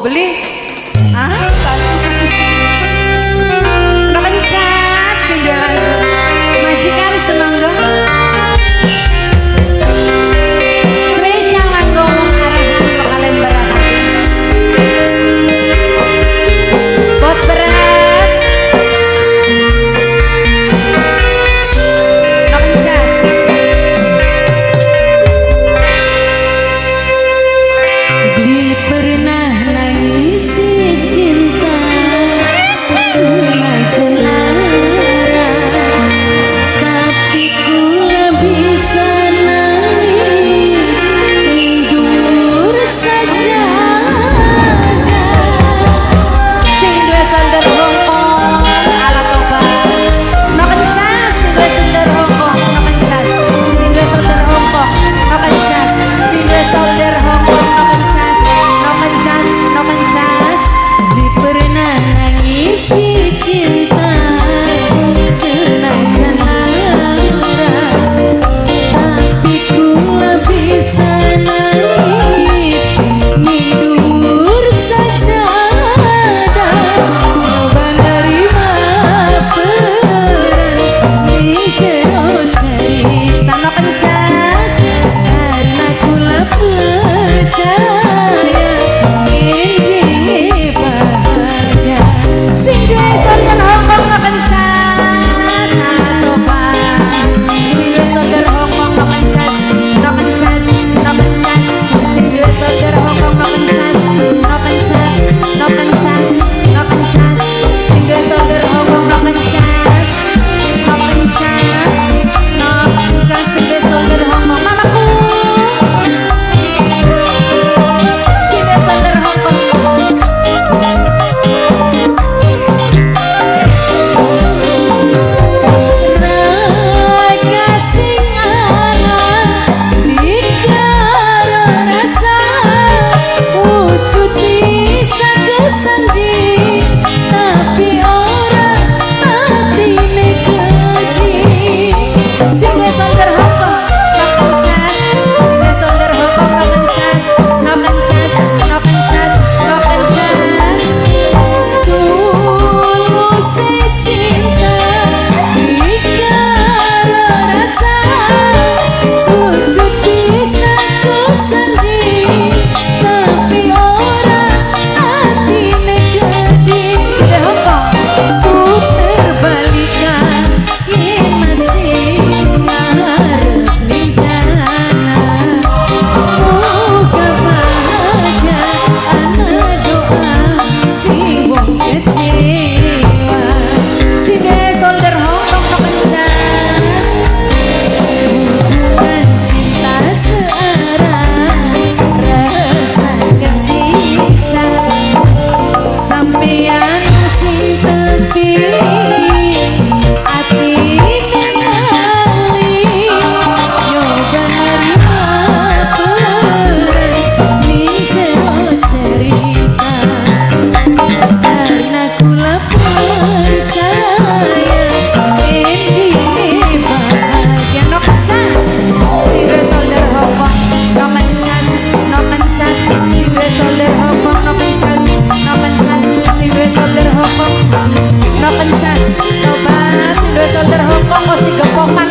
beli mencas majikan semangga spesial langgo arahan lo kalian berahan bos beras lo mencas beli pernah nangis cinta sengaja lara tapi ku bisa nangis mundur saja sing duwe sonder Hongkong ala tobat no kencas sing duwe sonder Hongkong no kencas sing duwe sonder Hongkong no kencas sing duwe sonder Hongkong no kencas no kencas no kencas di pernah nangis cinta sengaja lara tapi ku bisa nangis mundur saja coba nerima peran di jero cerita no kencas karena kula percaya ini bahagia sing duwe sonder Hongkong no kencas atopan sing duwe sonder Hongkong no kencas no kencas no kencas sing duwe sonder Hongkong no kencas no kencas no kencas no kencas sing duwe sonder Hongkong no kencas no kencas no kencas sing duwe sonder Hongkong mamaku sing duwe sonder Hongkong raga sing ana dikaro rasa wujud bisa kesanding tapi ora atine gede sing duwe sonder Hongkong no kencas sing duwe sonder Hongkong no kencas no kencas no kencas no kencas tulus cinta dikaro rasa wujud bisa kesanding tapi ora atine gede sing duwe Hongkong puter balikan yen masih ngarep lintana moga bahagia ana doa sing wong kecewa sing duwe sonder Hongkong no kencas dan cinta searah rasa kesiksa sampeyan sing terpilih ati ningali nyoba nerima peran ning jero cerita karena kula percaya ini bahagia no kencas sing duwe sonder Hongkong no kencas no kencas sing duwe sonder Hongkong no kencas no kencas sing duwe sonder Hongkong no kencas tobat sing duwe sonder Hongkong kok sing gepokan